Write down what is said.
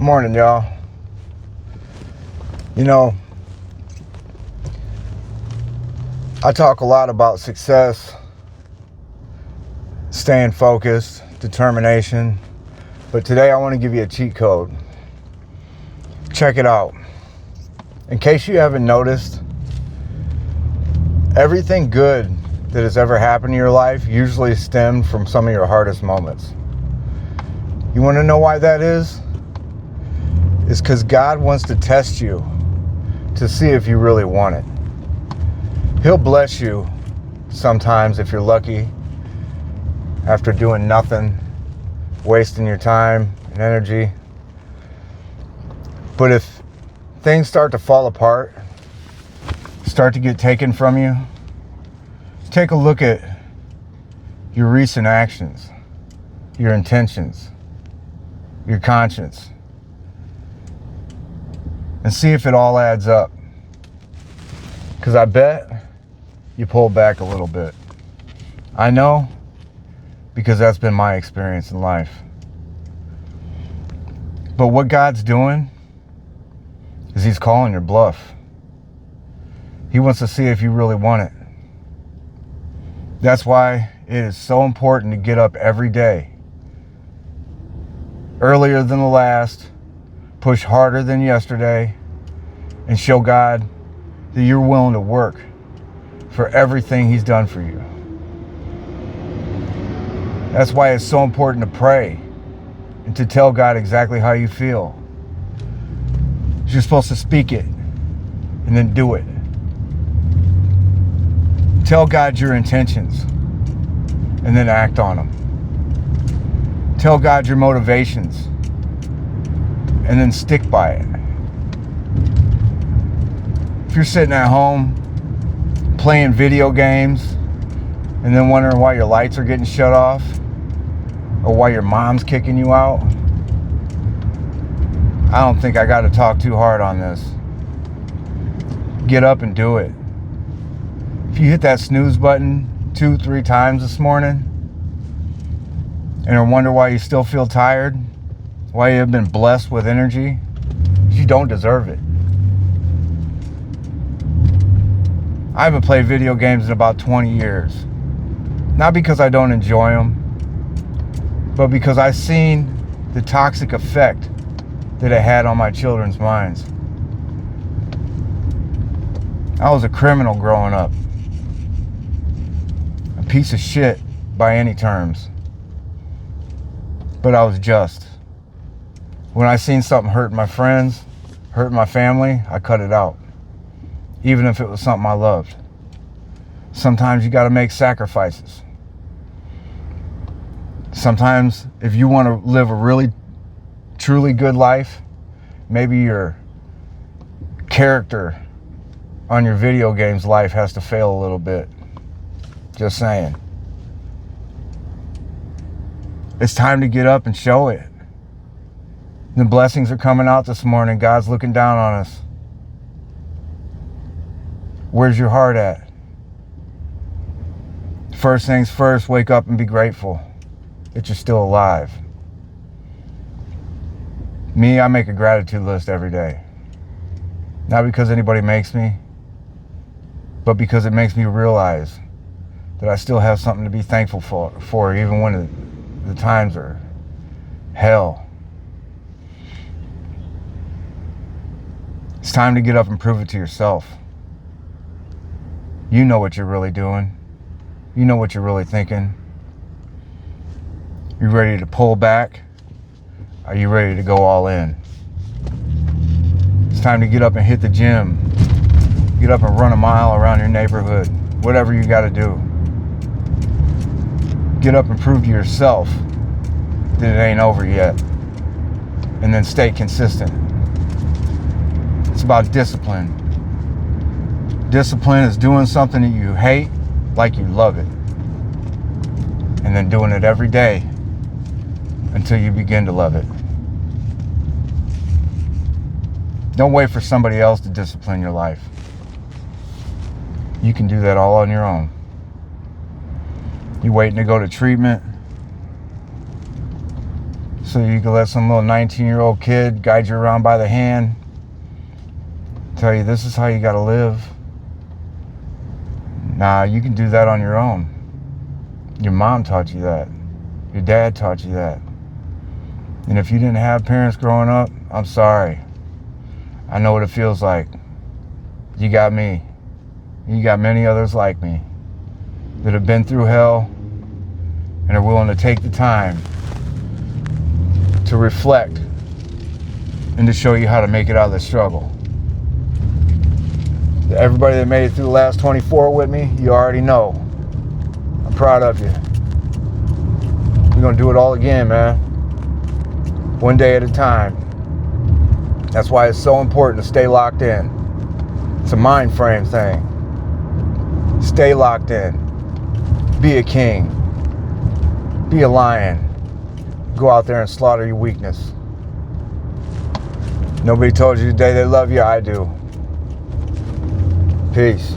Morning, y'all. You know, I talk a lot about success, staying focused, determination, but today I want to give you a cheat code. Check it out. In case you haven't noticed, everything good that has ever happened in your life usually stemmed from some of your hardest moments. You want to know why that is? It's because God wants to test you to see if you really want it. He'll bless you sometimes if you're lucky after doing nothing, wasting your time and energy. But if things start to fall apart, start to get taken from you, take a look at your recent actions, your intentions, your conscience, and see if it all adds up. Because I bet you pull back a little bit. I know, because that's been my experience in life. But what God's doing is He's calling your bluff. He wants to see if you really want it. That's why it is so important to get up every day, earlier than the last, push harder than yesterday, and show God that you're willing to work for everything He's done for you. That's why it's so important to pray and to tell God exactly how you feel. You're supposed to speak it and then do it. Tell God your intentions and then act on them. Tell God your motivations and then stick by it. If you're sitting at home playing video games and then wondering why your lights are getting shut off or why your mom's kicking you out, I don't think I got to talk too hard on this. Get up and do it. If you hit that snooze button 2-3 times this morning and wonder why you still feel tired, why you have been blessed with energy, you don't deserve it. I haven't played video games in about 20 years. Not because I don't enjoy them, but because I've seen the toxic effect that it had on my children's minds. I was a criminal growing up. A piece of shit by any terms. But I was just. When I seen something hurt my friends, hurt my family, I cut it out. Even if it was something I loved. Sometimes you got to make sacrifices. Sometimes if you want to live a really, truly good life, maybe your character on your video games life has to fail a little bit. Just saying. It's time to get up and show it. The blessings are coming out this morning. God's looking down on us. Where's your heart at? First things first, wake up and be grateful that you're still alive. Me, I make a gratitude list every day. Not because anybody makes me, but because it makes me realize that I still have something to be thankful for even when the times are hell. It's time to get up and prove it to yourself. You know what you're really doing. You know what you're really thinking. You ready to pull back? Are you ready to go all in? It's time to get up and hit the gym. Get up and run a mile around your neighborhood. Whatever you got to do. Get up and prove to yourself that it ain't over yet. And then stay consistent. It's about discipline. Discipline is doing something that you hate like you love it. And then doing it every day until you begin to love it. Don't wait for somebody else to discipline your life. You can do that all on your own. You waiting to go to treatment so you can let some little 19-year-old kid guide you around by the hand, tell you this is how you got to live. Nah, you can do that on your own. Your mom taught you that. Your dad taught you that. And if you didn't have parents growing up, I'm sorry. I know what it feels like. You got me. You got many others like me that have been through hell and are willing to take the time to reflect and to show you how to make it out of the struggle. Everybody that made it through the last 24 with me, you already know. I'm proud of you. We're going to do it all again, man. One day at a time. That's why it's so important to stay locked in. It's a mind frame thing. Stay locked in. Be a king. Be a lion. Go out there and slaughter your weakness. Nobody told you today they love you. I do. Peace.